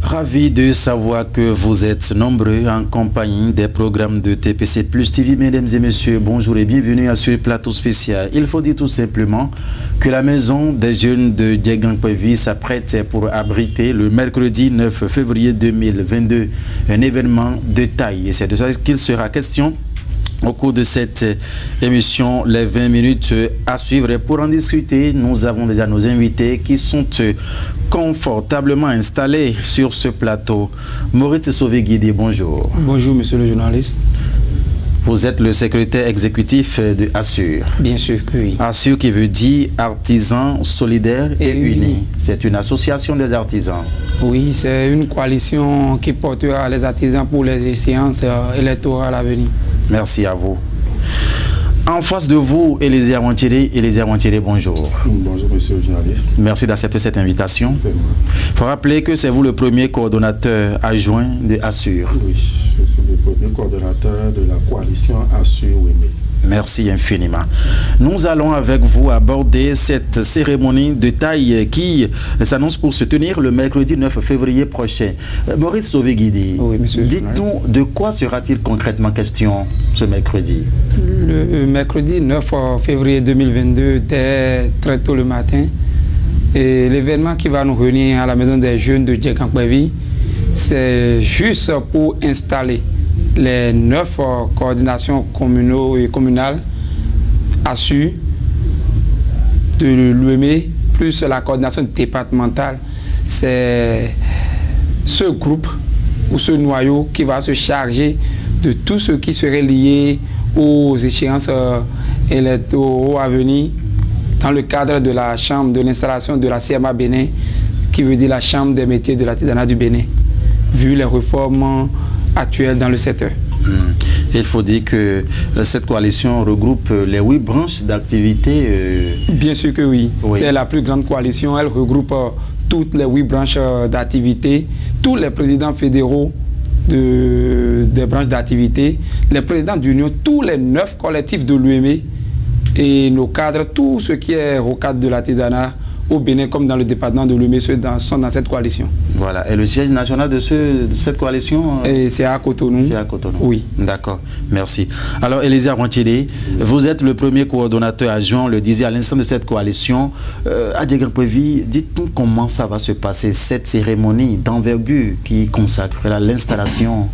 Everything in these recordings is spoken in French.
Ravi de savoir que vous êtes nombreux en compagnie des programmes de TPC Plus TV. Mesdames et messieurs, bonjour et bienvenue à ce plateau spécial. Il faut dire tout simplement que la maison des jeunes de Dieguengpevi s'apprête pour abriter le mercredi 9 février 2022 un événement de taille. Et c'est de ça qu'il sera question au cours de cette émission, les 20 minutes à suivre. Et pour en discuter, nous avons déjà nos invités qui sont confortablement installés sur ce plateau. Maurice Sauvé-Guidi, bonjour. Bonjour, monsieur le journaliste. Vous êtes le secrétaire exécutif de Assure. Bien sûr que oui. Assure qui veut dire Artisans Solidaires et Unis. C'est une association des artisans. Oui, c'est une coalition qui portera les artisans pour les échéances électorales à venir. Merci à vous. En face de vous, Élisée Awantiré. Élisée Awantiré, bonjour. Bonjour, monsieur le journaliste. Merci d'accepter cette invitation. C'est moi. Il faut rappeler que c'est vous le premier coordonnateur adjoint de Assure. Oui, je suis le premier coordonnateur de la coalition Assure-Wemé. Merci infiniment. Nous allons avec vous aborder cette cérémonie de taille qui s'annonce pour se tenir le mercredi 9 février prochain. Maurice Sauvé-Guidi, oui, dites-nous de quoi sera-t-il concrètement question ce mercredi? Le mercredi 9 février 2022, dès très tôt le matin, et l'événement qui va nous réunir à la maison des jeunes de Dieguengpevi, c'est juste pour installer les 9 coordinations communales Assure de l'UEME plus la coordination départementale. C'est ce groupe ou ce noyau qui va se charger de tout ce qui serait lié aux échéances électorales à venir dans le cadre de la chambre de l'installation de la CMA Bénin, qui veut dire la chambre des métiers de l'artisanat du Bénin, vu les réformes actuelles dans le secteur. Il faut dire que cette coalition regroupe les 8 branches d'activité. Bien sûr que oui. C'est la plus grande coalition. Elle regroupe toutes les 8 branches d'activité, tous les présidents fédéraux des branches d'activité, les présidents d'union, tous les 9 collectifs de l'UEME et nos cadres, tout ce qui est au cadre de l'artisanat au Bénin comme dans le département de l'UEME sont dans cette coalition. Voilà. Et le siège national de cette coalition c'est à Cotonou. C'est à Cotonou. Oui. D'accord. Merci. Alors, Élisée Awantiré, vous êtes le premier coordonnateur adjoint, on le disait à l'instant de cette coalition. À Dieguengpevi, dites-nous comment ça va se passer, cette cérémonie d'envergure qui consacrera l'installation.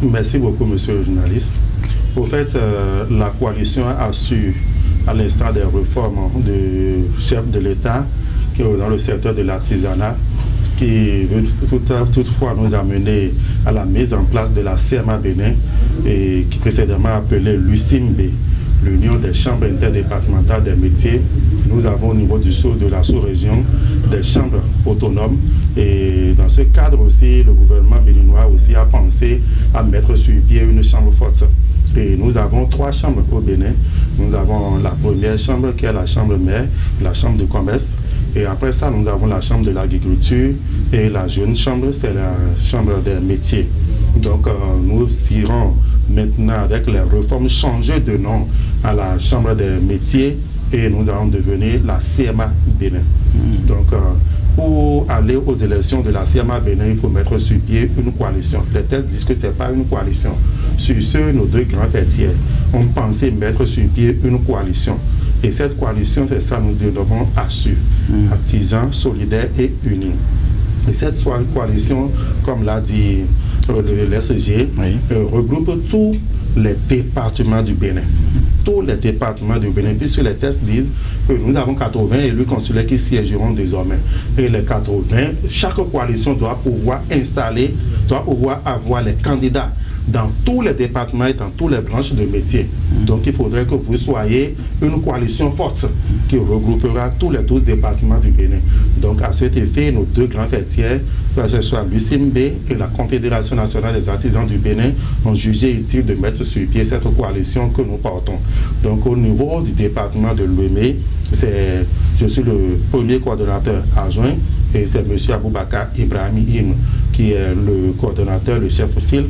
Merci beaucoup, monsieur le journaliste. Au fait, la coalition Assure, à l'instar des réformes du chef de l'État qui est dans le secteur de l'artisanat, qui veut toutefois nous amener à la mise en place de la CMA Bénin, et qui précédemment appelée l'UCIMB, l'Union des chambres interdépartementales des métiers. Nous avons au niveau de la sous-région des chambres autonomes, et dans ce cadre aussi, le gouvernement béninois aussi a pensé à mettre sur pied une chambre forte. Et nous avons 3 chambres au Bénin. Nous avons la première chambre qui est la chambre mère, la chambre de commerce. Et après ça, nous avons la chambre de l'agriculture. Et la jeune chambre, c'est la chambre des métiers. Donc, nous irons maintenant, avec les réformes, changer de nom à la chambre des métiers. Et nous allons devenir la CMA Bénin. Donc, pour aller aux élections de la CMA Bénin, il faut mettre sur pied une coalition. Les textes disent que ce n'est pas une coalition. Sur ce, nos 2 grands fêtiers ont pensé mettre sur pied une coalition. Et cette coalition, c'est ça, nous dénommons Assure, Artisans Solidaires et Unis. Et cette coalition, comme l'a dit l'SG, regroupe tous les départements du Bénin. Tous les départements du Bénin, puisque les textes disent que nous avons 80 élus consulaires qui siégeront désormais. Et les 80, chaque coalition doit pouvoir installer, doit pouvoir avoir les candidats dans tous les départements et dans toutes les branches de métiers. Donc il faudrait que vous soyez une coalition forte qui regroupera tous les 12 départements du Bénin. Donc à cet effet, nos 2 grands fêtiers, que ce soit l'UCIMB et la Confédération nationale des artisans du Bénin, ont jugé utile de mettre sur pied cette coalition que nous portons. Donc au niveau du département de l'UEME, je suis le premier coordonnateur adjoint et c'est M. Aboubakar Ibrahim qui est le coordonnateur, le chef file.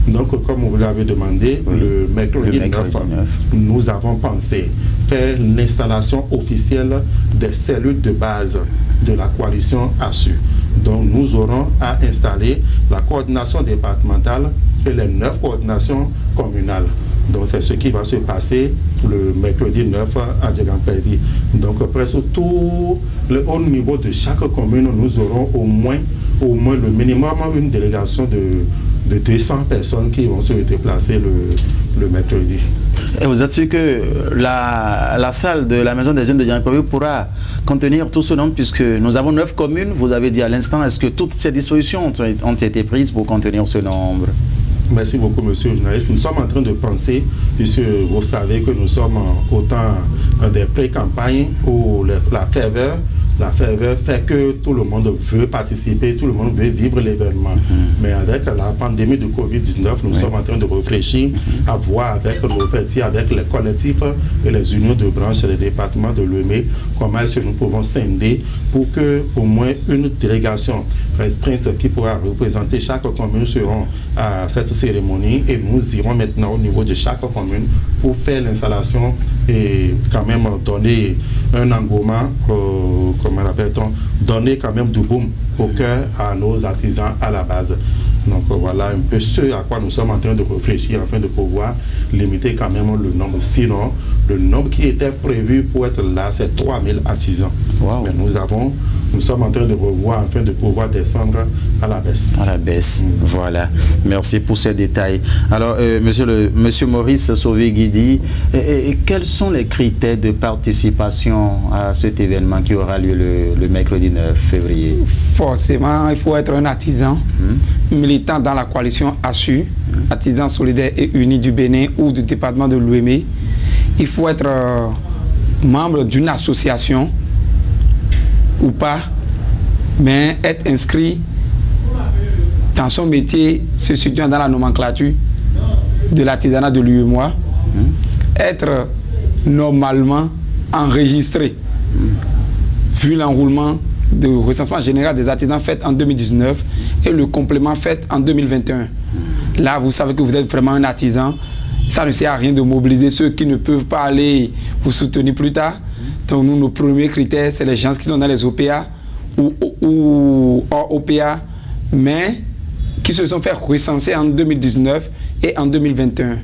Donc, comme vous l'avez demandé, le mercredi 9, nous avons pensé fait l'installation officielle des cellules de base de la coalition ASSU. Donc nous aurons à installer la coordination départementale et les 9 coordinations communales. Donc c'est ce qui va se passer le mercredi 9 à Djegan-Pervi. Donc presque tout au niveau de chaque commune, nous aurons au moins le minimum une délégation de 200 personnes qui vont se déplacer le mercredi. Et vous êtes sûr que la salle de la maison des jeunes de Djegan-Pervi pourra contenir tout ce nombre, puisque nous avons 9 communes, vous avez dit à l'instant, est-ce que toutes ces dispositions ont été prises pour contenir ce nombre? Merci beaucoup, monsieur le journaliste. Nous sommes en train de penser, puisque vous savez que nous sommes au temps des pré-campagnes où la ferveur fait que tout le monde veut participer, tout le monde veut vivre l'événement. Mais avec la pandémie de Covid-19, nous sommes en train de réfléchir à voir avec nos petits, avec les collectifs et les unions de branches des départements de Lomé, comment est-ce que nous pouvons scinder pour que au moins une délégation restreinte qui pourra représenter chaque commune seront à cette cérémonie, et nous irons maintenant au niveau de chaque commune pour faire l'installation et quand même donner un engouement, comment l'appelle-t-on, donner quand même du boom au cœur à nos artisans à la base. Donc voilà un peu ce à quoi nous sommes en train de réfléchir afin de pouvoir limiter quand même le nombre. Sinon, le nombre qui était prévu pour être là, c'est 3000 artisans. Wow. Mais nous sommes en train de revoir afin de pouvoir descendre à la baisse. À la baisse, voilà. Merci pour ces détails. Alors, monsieur Maurice Sauvé-Guidi, quels sont les critères de participation à cet événement qui aura lieu le mercredi 9 février? Forcément, il faut être un artisan, militant dans la coalition ASSU, artisan solidaire et uni du Bénin ou du département de Lomé. Il faut être membre d'une association ou pas, mais être inscrit dans son métier, se situant dans la nomenclature de l'artisanat de l'UEMOA, être normalement enregistré, vu l'enroulement de recensement général des artisans fait en 2019 et le complément fait en 2021. Là, vous savez que vous êtes vraiment un artisan. Ça ne sert à rien de mobiliser ceux qui ne peuvent pas aller vous soutenir plus tard. Donc, nos premiers critères, c'est les gens qui sont dans les OPA ou hors OPA, mais qui se sont fait recenser en 2019 et en 2021.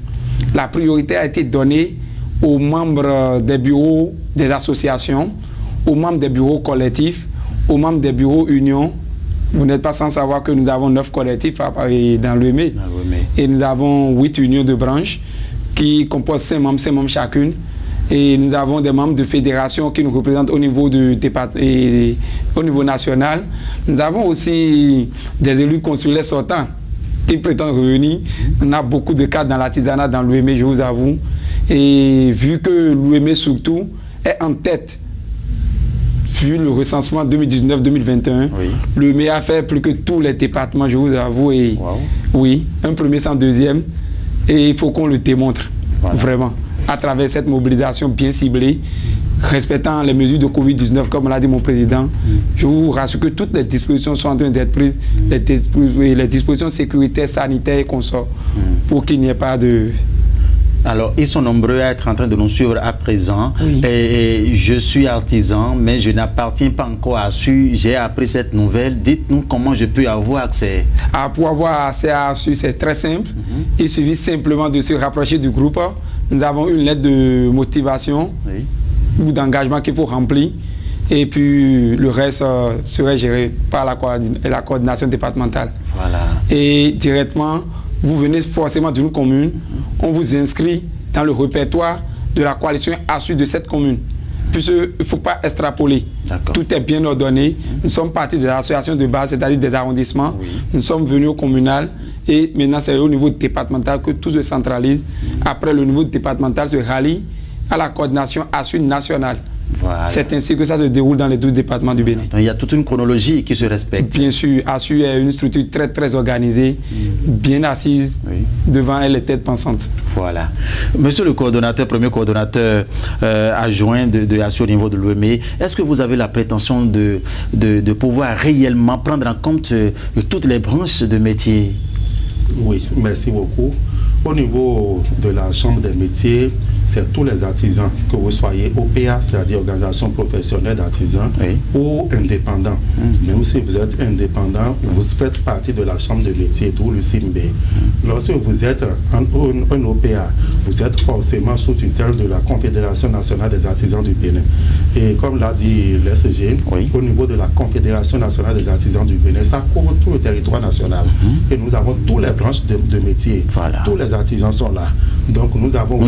La priorité a été donnée aux membres des bureaux des associations, aux membres des bureaux collectifs, aux membres des bureaux unions. Vous n'êtes pas sans savoir que nous avons 9 collectifs dans l'UEME. Et nous avons 8 unions de branches qui composent 5 membres chacune. Et nous avons des membres de fédération qui nous représentent au niveau du département et au niveau national. Nous avons aussi des élus consulaires sortants qui prétendent revenir. On a beaucoup de cadres dans l'artisanat, dans l'UEME, je vous avoue. Et vu que l'UEME surtout est en tête, vu le recensement 2019-2021, l'UEME a fait plus que tous les départements, je vous avoue. Et oui, un premier sans deuxième. Et il faut qu'on le démontre, vraiment, à travers cette mobilisation bien ciblée, respectant les mesures de Covid-19, comme l'a dit mon président. Je vous rassure que toutes les dispositions sont en train d'être prises, les dispositions sécuritaires, sanitaires et consorts, pour qu'il n'y ait pas de... Alors, ils sont nombreux à être en train de nous suivre à présent. Et je suis artisan, mais je n'appartiens pas encore à ASSU. J'ai appris cette nouvelle. Dites-nous comment je peux avoir accès. Pour avoir accès à ASSU, c'est très simple. Il suffit simplement de se rapprocher du groupe. Nous avons une lettre de motivation ou d'engagement qu'il faut remplir. Et puis, le reste serait géré par la coordination départementale. Voilà. Et directement, vous venez forcément d'une commune, on vous inscrit dans le répertoire de la coalition ASSU de cette commune. Puisqu'il ne faut pas extrapoler. Tout est bien ordonné. Nous sommes partis des associations de base, c'est-à-dire des arrondissements. Nous sommes venus au communal et maintenant c'est au niveau départemental que tout se centralise. Après, le niveau départemental se rallie à la coordination ASSU nationale. Voilà. C'est ainsi que ça se déroule dans les 12 départements du Bénin. Donc, il y a toute une chronologie qui se respecte. Bien sûr, ASSU est une structure très très organisée, bien assise, devant elle les têtes pensantes. Voilà. Monsieur le coordonnateur, premier coordonnateur adjoint de ASSU au niveau de l'UEME, est-ce que vous avez la prétention de pouvoir réellement prendre en compte toutes les branches de métiers? Oui, merci beaucoup. Au niveau de la Chambre des métiers, c'est tous les artisans, que vous soyez OPA, c'est-à-dire organisation professionnelle d'artisans, ou indépendants. Même si vous êtes indépendant, vous faites partie de la chambre de métier, d'où le CIMB. Lorsque vous êtes un OPA, vous êtes forcément sous tutelle de la Confédération nationale des artisans du Bénin. Et comme l'a dit l'SG, au niveau de la Confédération nationale des artisans du Bénin, ça couvre tout le territoire national. Et nous avons toutes les branches de métiers. Voilà. Tous les artisans sont là. Donc nous avons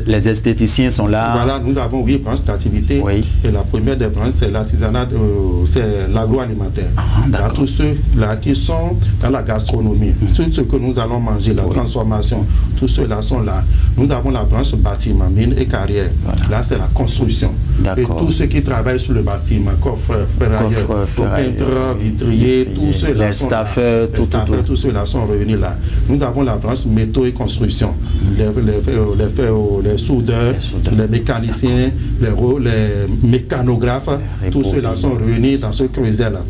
les esthéticiens sont là. Voilà, nous avons 8 branches d'activité. Et la première des branches, c'est l'artisanat, c'est l'agroalimentaire. Là, tous ceux là qui sont dans la gastronomie, tout ce que nous allons manger, la transformation, tous ceux-là sont là. Nous avons la branche bâtiment, mine et carrière. Là, c'est la construction. Et tous ceux qui travaillent sur le bâtiment, coffreurs, ferrailleurs, peintres, vitriers, tous ceux-là sont là. Tous ceux-là sont revenus là. Nous avons la branche métaux et construction. Les soudeurs, les mécaniciens, les mécanographes, tous ceux-là sont réunis dans ce creuset-là.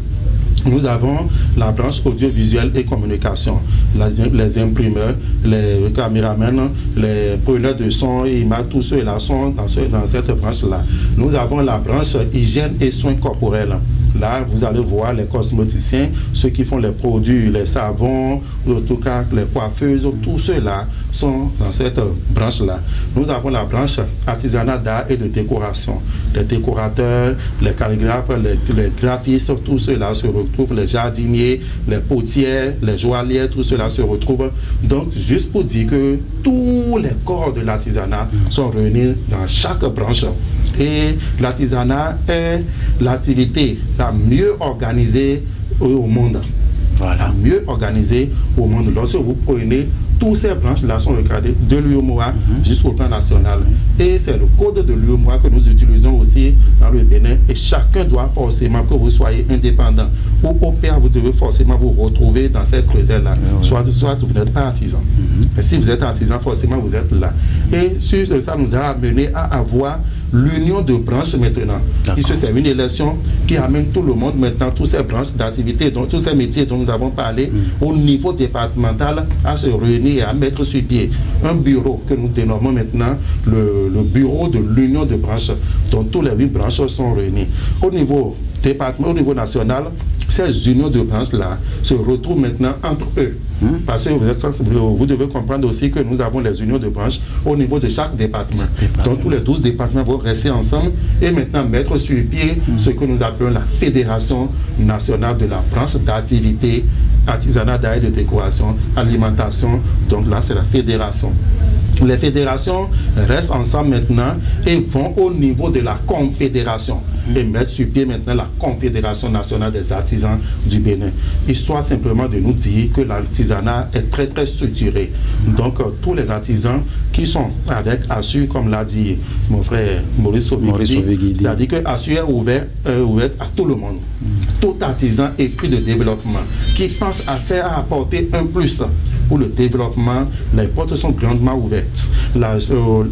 Nous avons la branche audiovisuelle et communication, les imprimeurs, les caméramans, les preneurs de son et images, tous ceux-là sont dans cette branche-là. Nous avons la branche hygiène et soins corporels. Là, vous allez voir les cosméticiens, ceux qui font les produits, les savons, en tout cas les coiffeuses, tous ceux-là sont dans cette branche-là. Nous avons la branche artisanat d'art et de décoration. Les décorateurs, les calligraphes, les graphistes, tous ceux-là se retrouvent, les jardiniers, les potières, les joailliers, tous ceux-là se retrouvent. Donc, juste pour dire que tous les corps de l'artisanat sont réunis dans chaque branche. Et l'artisanat est l'activité la mieux organisée au monde. Voilà. La mieux organisée au monde. Lorsque vous prenez tous ces branches-là sont regardées de l'UEMOA jusqu'au plan national. Et c'est le code de l'UEMOA que nous utilisons aussi dans le Bénin. Et chacun doit forcément, que vous soyez indépendant ou OPA, vous devez forcément vous retrouver dans cette creusette-là. Soit vous n'êtes pas artisan. Et si vous êtes artisan, forcément vous êtes là. Et sur ça nous a amené à avoir l'union de branches maintenant. Puisque c'est une élection qui amène tout le monde maintenant, toutes ces branches d'activité, tous ces métiers dont nous avons parlé, au niveau départemental, à se réunir et à mettre sur pied un bureau que nous dénommons maintenant le bureau de l'union de branches, dont tous les 8 branches sont réunies. Au niveau département, au niveau national, ces unions de branches-là se retrouvent maintenant entre eux. Parce que vous devez comprendre aussi que nous avons les unions de branches au niveau de chaque département. Donc tous les 12 départements vont rester ensemble et maintenant mettre sur pied ce que nous appelons la Fédération nationale de la branche d'activité, artisanat d'art et de décoration, alimentation. Donc là, c'est la fédération. Les fédérations restent ensemble maintenant et vont au niveau de la confédération et mettre sur pied maintenant la Confédération nationale des artisans du Bénin. Histoire simplement de nous dire que l'artisanat est très très structuré. Donc tous les artisans qui sont avec ASSUR, comme l'a dit mon frère Maurice Ovigidi, c'est-à-dire que ASSUR est ouvert à tout le monde. Tout artisan épris de développement qui pense à apporter un plus pour le développement, les portes sont grandement ouvertes.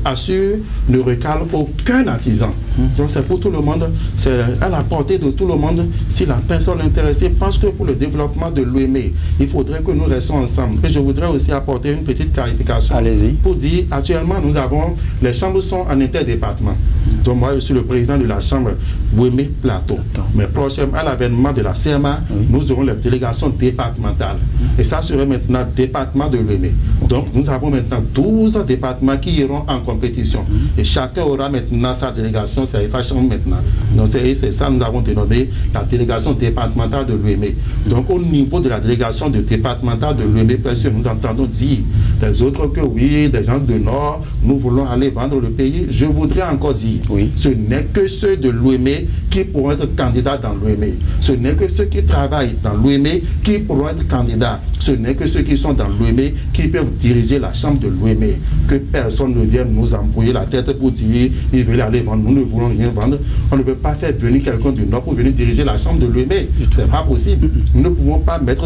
ASSUR ne recale aucun artisan. Donc c'est pour tout le monde, c'est à la portée de tout le monde. Si la personne intéressée pense que pour le développement de l'UEME, il faudrait que nous restions ensemble. Et je voudrais aussi apporter une petite clarification. Allez-y. Pour dire, actuellement, nous avons, les chambres sont en interdépartement. Donc moi, je suis le président de la chambre UEME Plateau. Mais prochainement, à l'avènement de la CMA, nous aurons les délégations départementales. Et ça serait maintenant département de l'UEME. Donc nous avons maintenant 12 départements qui iront en compétition. Et chacun aura maintenant sa délégation, c'est sa chambre maintenant. Donc c'est ça nous avons dénommé la délégation départementale de l'UEME. Donc au niveau de la délégation départementale de l'UEME, nous entendons dire des autres que oui, des gens du Nord, nous voulons aller vendre le pays. Je voudrais encore dire, ce n'est que ceux de l'UEME qui pourront être candidats dans l'UEME. Ce n'est que ceux qui travaillent dans l'UEME qui pourront être candidats. Ce n'est que ceux qui sont dans l'UEME qui peuvent diriger la chambre de l'UEME. Que personne ne vienne nous embrouiller la tête pour dire ils veulent aller vendre. Nous ne voulons rien vendre. On ne peut pas faire venir quelqu'un du Nord pour venir diriger la chambre de l'UEME. C'est pas possible. Nous ne pouvons pas mettre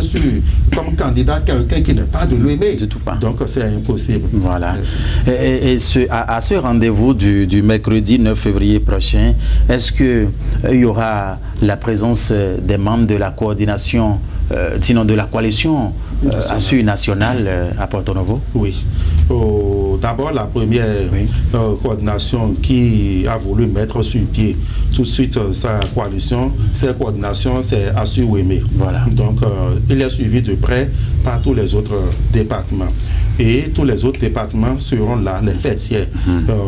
comme candidat quelqu'un qui n'est pas de l'UEME. Du tout pas. Donc c'est impossible. Voilà. Et à ce rendez-vous du mercredi 9 février prochain, est-ce qu'il y aura la présence des membres de la coordination, sinon de la coalition ASSUR nationale à Porto Novo? Oui. D'abord, la première coordination qui a voulu mettre sur pied tout de suite sa coalition, cette coordination, c'est ASSU-Ouémé. Voilà. Donc, il est suivi de près par tous les autres départements. Et tous les autres départements seront là, les fêtières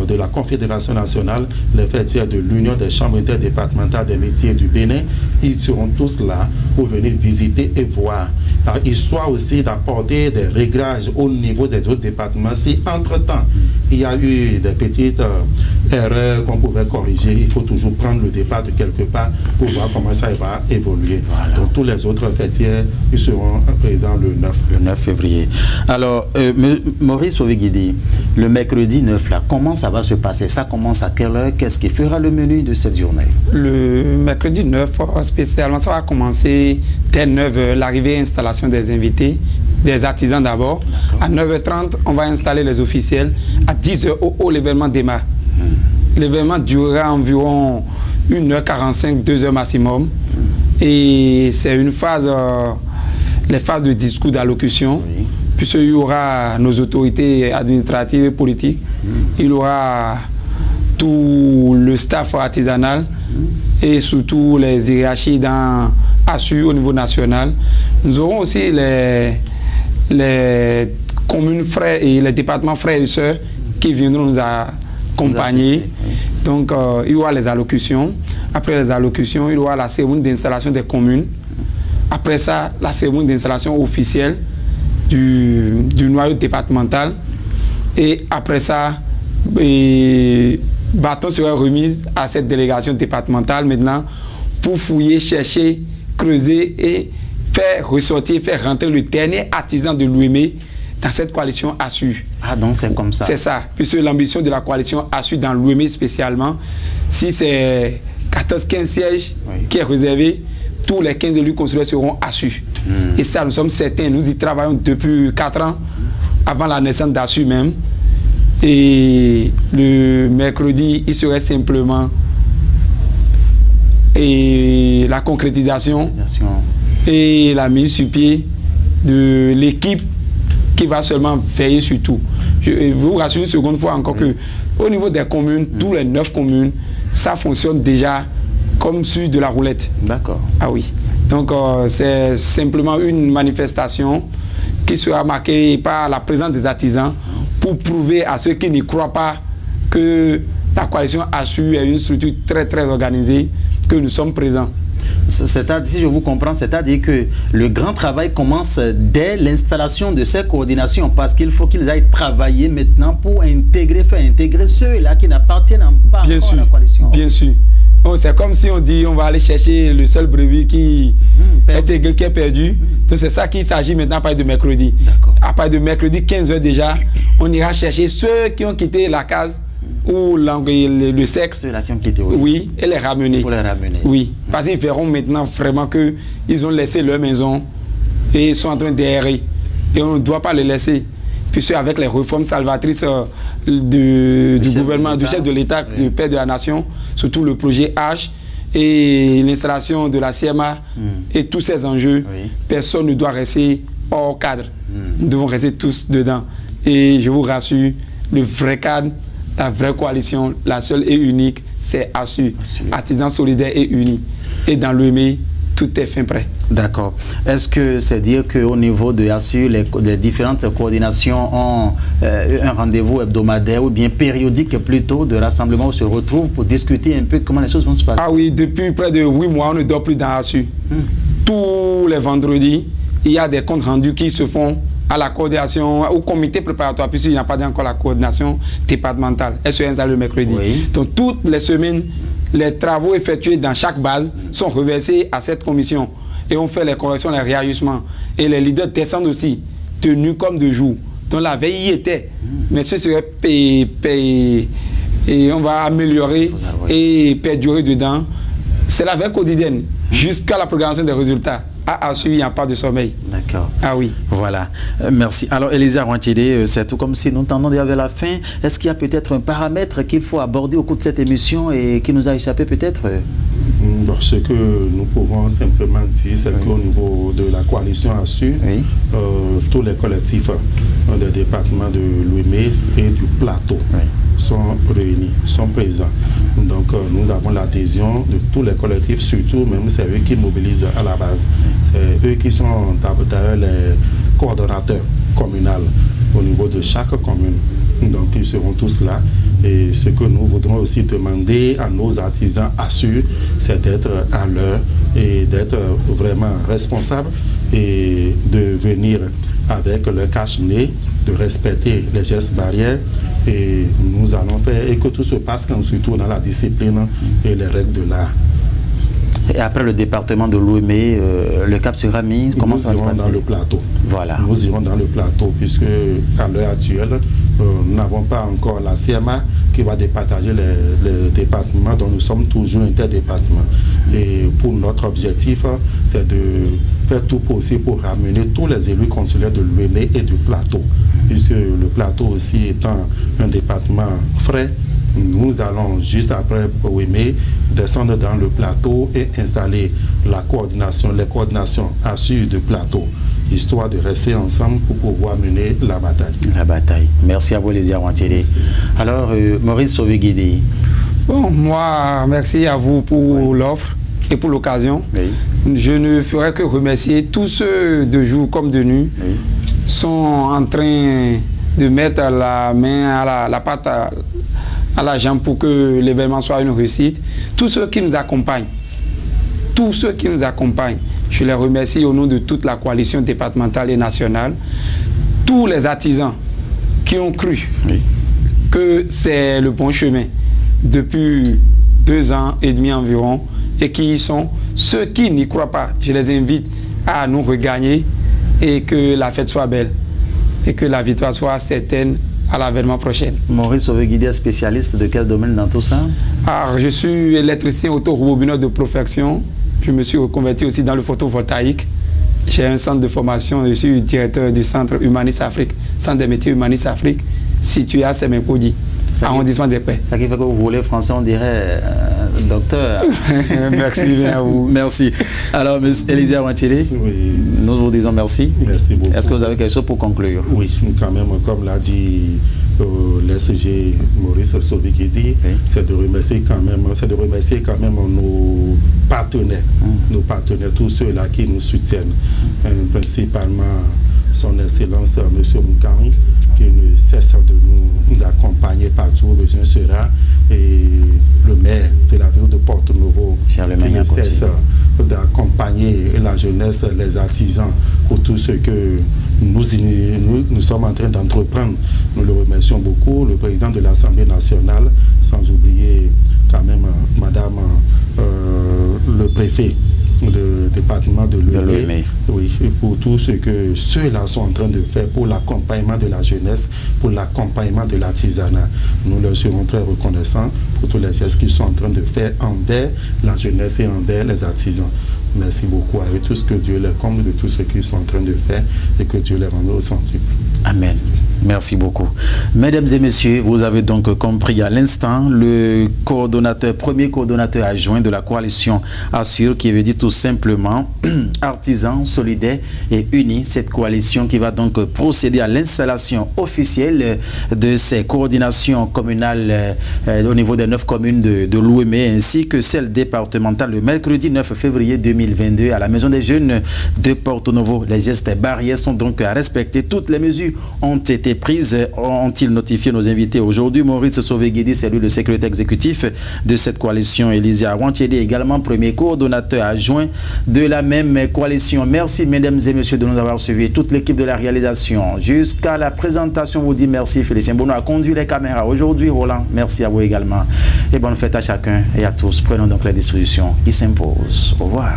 de la Confédération nationale, les fêtières de l'Union des chambres interdépartementales des métiers du Bénin. Ils seront tous là pour venir visiter et voir. Histoire aussi d'apporter des réglages au niveau des autres départements. Si entre-temps, il y a eu des petites erreurs qu'on pouvait corriger, il faut toujours prendre le départ de quelque part pour voir comment ça va évoluer. Voilà. Donc tous les autres fêtières, ils seront présents le 9. Le 9 février. Alors, Maurice Oveguidi, le mercredi 9, là, comment ça va se passer? Ça commence à quelle heure? Qu'est-ce qui fera le menu de cette journée? Le mercredi 9, spécialement, ça va commencer dès 9h, l'arrivée et installation des invités, des artisans d'abord. À 9h30, on va installer les officiels. À 10h, l'événement démarre. L'événement durera environ 1h45, 2h maximum. Et c'est une phase, les phases de discours d'allocution. Oui. Puisqu'il y aura nos autorités administratives et politiques. Il y aura tout le staff artisanal et surtout les hiérarchies dans ASSU au niveau national. Nous aurons aussi les communes frères et les départements frères et sœurs qui viendront nous accompagner. Donc, il y aura les allocutions. Après les allocutions, il y aura la cérémonie d'installation des communes. Après ça, la cérémonie d'installation officielle du noyau départemental. Et après ça, bâton sera remis à cette délégation départementale maintenant pour fouiller, chercher, creuser et faire ressortir, faire rentrer le dernier artisan de l'Ouémé dans cette coalition ASSU. Ah, donc c'est comme ça. C'est ça, puisque l'ambition de la coalition ASSU dans l'Ouémé spécialement, si c'est 14-15 sièges qui est réservé, tous les 15 élus consulaires seront ASSU. Et ça, nous sommes certains, nous y travaillons depuis 4 ans, avant la naissance d'ASSU même. Et le mercredi, il serait simplement la concrétisation et la mise sur pied de l'équipe qui va seulement veiller sur tout. Je vous rassure une seconde fois encore que au niveau des communes, tous les 9 communes, ça fonctionne déjà comme sur de la roulette. D'accord. Ah oui. Donc c'est simplement une manifestation qui sera marquée par la présence des artisans pour prouver à ceux qui n'y croient pas que la coalition ASSU est une structure très très organisée, que nous sommes présents. C'est-à-dire, si je vous comprends, c'est-à-dire que le grand travail commence dès l'installation de ces coordinations, parce qu'il faut qu'ils aillent travailler maintenant pour faire intégrer ceux-là qui n'appartiennent pas à la coalition. Bien sûr. C'est comme si on dit on va aller chercher le seul brebis qui est perdu. Donc c'est ça qu'il s'agit maintenant à partir de mercredi. À partir de mercredi 15h déjà, on ira chercher ceux qui ont quitté la case ou le cercle. Ceux-là qui ont quitté, oui, et les ramener. Pour les ramener. Oui, parce qu'ils verront maintenant vraiment qu'ils ont laissé leur maison et ils sont en train d'errer. Et on ne doit pas les laisser. Puisque avec les réformes salvatrices du gouvernement, du chef de l'État, du père de la nation, surtout le projet H et l'installation de la CMA et tous ces enjeux, personne ne doit rester hors cadre. Nous devons rester tous dedans. Et je vous rassure, le vrai cadre, la vraie coalition, la seule et unique, c'est ASSU, Artisans solidaires et unis. Et dans l'Ouémé, tout est fin prêt. D'accord. Est-ce que c'est dire qu'au niveau de ASSU, les différentes coordinations ont un rendez-vous hebdomadaire ou bien périodique plutôt de rassemblement où on se retrouve pour discuter un peu comment les choses vont se passer? Ah oui, depuis près de 8 mois, on ne dort plus dans ASSU. Tous les vendredis, il y a des comptes rendus qui se font à la coordination, au comité préparatoire, puisqu'il n'y a pas encore la coordination départementale. Elle se installe le mercredi. Donc toutes les semaines, les travaux effectués dans chaque base sont reversés à cette commission. Et on fait les corrections, les réajustements. Et les leaders descendent aussi, tenus comme de jour. Donc la veille y était. Mais ce serait payé. Et on va améliorer et perdurer dedans. C'est la veille quotidienne, jusqu'à la programmation des résultats. À Assur, il n'y a pas de sommeil. D'accord. Ah oui. Voilà. Merci. Alors, Elisa Ouantiélé, c'est tout comme si nous tendons vers la fin. Est-ce qu'il y a peut-être un paramètre qu'il faut aborder au cours de cette émission et qui nous a échappé peut-être? Ce que nous pouvons simplement dire, c'est qu'au niveau de la coalition Assur, tous les collectifs des départements de l'Ouémé et du Plateau sont réunis, sont présents. Donc nous avons l'adhésion de tous les collectifs, surtout même c'est eux qui mobilisent à la base. C'est eux qui sont d'ailleurs les coordonnateurs communaux au niveau de chaque commune. Donc ils seront tous là. Et ce que nous voudrons aussi demander à nos artisans Assur, c'est d'être à l'heure et d'être vraiment responsables et de venir avec le cache-nez, de respecter les gestes barrières. Et nous allons faire et que tout se passe surtout dans la discipline et les règles de l'art. Et après le département de l'Ouémé, le cap sera mis. Comment ça va se passer? Dans le plateau. Voilà. Nous irons dans le plateau puisque à l'heure actuelle, nous n'avons pas encore la CMA qui va départager les départements, dont nous sommes toujours interdépartements. Et pour notre objectif, c'est de faire tout possible pour ramener tous les élus consulaires de l'Ouémé et du plateau. Puisque le plateau aussi étant un département frais, nous allons juste après Ouémé descendre dans le plateau et installer la coordination, les coordinations Assur de plateau, histoire de rester ensemble pour pouvoir mener la bataille. La bataille. Merci à vous, Elisa Ouantiélé. Alors, Maurice Sauvé-Guédé. Bon, moi, merci à vous pour l'offre et pour l'occasion. Oui. Je ne ferai que remercier tous ceux de jour comme de nuit sont en train de mettre la main à la pâte à la jambe pour que l'événement soit une réussite. Tous ceux qui nous accompagnent, je les remercie au nom de toute la coalition départementale et nationale. Tous les artisans qui ont cru que c'est le bon chemin depuis 2 ans et demi environ et qui y sont. Ceux qui n'y croient pas, je les invite à nous regagner et que la fête soit belle et que la victoire soit certaine à l'avènement prochain. Maurice Sauvé-Guédé, spécialiste de quel domaine dans tout ça? Je suis électricien auto-robineur de profession. Je me suis reconverti aussi dans le photovoltaïque. J'ai un centre de formation. Je suis directeur du centre Humanis Afrique, centre des métiers Humanis Afrique, situé à Semenkoudi, arrondissement des Prés. Ça qui fait que vous voulez français, on dirait docteur. Merci bien à vous. Merci. Alors, M. Elisa Ouantiélé, nous vous disons merci. Merci beaucoup. Est-ce que vous avez quelque chose pour conclure? Oui, quand même, comme l'a dit l'SG Maurice Sauvé-Guédé, c'est de remercier quand même nos partenaires, tous ceux-là qui nous soutiennent, principalement son Excellence M. Moukari, qui ne cesse de nous accompagner partout où besoin sera, et le maire de la ville de Porto-Novo, qui ne cesse d'accompagner la jeunesse, les artisans, pour tout ce que nous sommes en train d'entreprendre. Nous le remercions beaucoup, le président de l'Assemblée nationale, sans oublier quand même Madame le préfet du département de l'Ouémé. Oui, et pour tout ce que ceux-là sont en train de faire pour l'accompagnement de la jeunesse, pour l'accompagnement de l'artisanat. Nous leur serons très reconnaissants pour tous les gestes qu'ils sont en train de faire envers la jeunesse et envers les artisans. Merci beaucoup à eux, tout ce que Dieu les comble de tout ce qu'ils sont en train de faire et que Dieu les rende au centuple. Amen. Merci beaucoup. Mesdames et messieurs, vous avez donc compris à l'instant le premier coordonnateur adjoint de la coalition Assur, qui veut dire tout simplement artisans solidaires et unis. Cette coalition qui va donc procéder à l'installation officielle de ces coordinations communales au niveau des 9 communes de l'Ouémé ainsi que celle départementale le mercredi 9 février 2022 à la Maison des Jeunes de Porto-Novo. Les gestes barrières sont donc à respecter. Toutes les mesures ont été prises. Ont-ils notifié nos invités aujourd'hui? Maurice Sauvé-Guédé, c'est lui le secrétaire exécutif de cette coalition. Elisa Ouantiélé, également premier coordonnateur adjoint de la même coalition. Merci mesdames et messieurs de nous avoir suivis. Toute l'équipe de la réalisation jusqu'à la présentation vous dit merci. Félicien Bono a conduit les caméras aujourd'hui. Roland, merci à vous également. Et bonne fête à chacun et à tous. Prenons donc les dispositions qui s'imposent. Au revoir.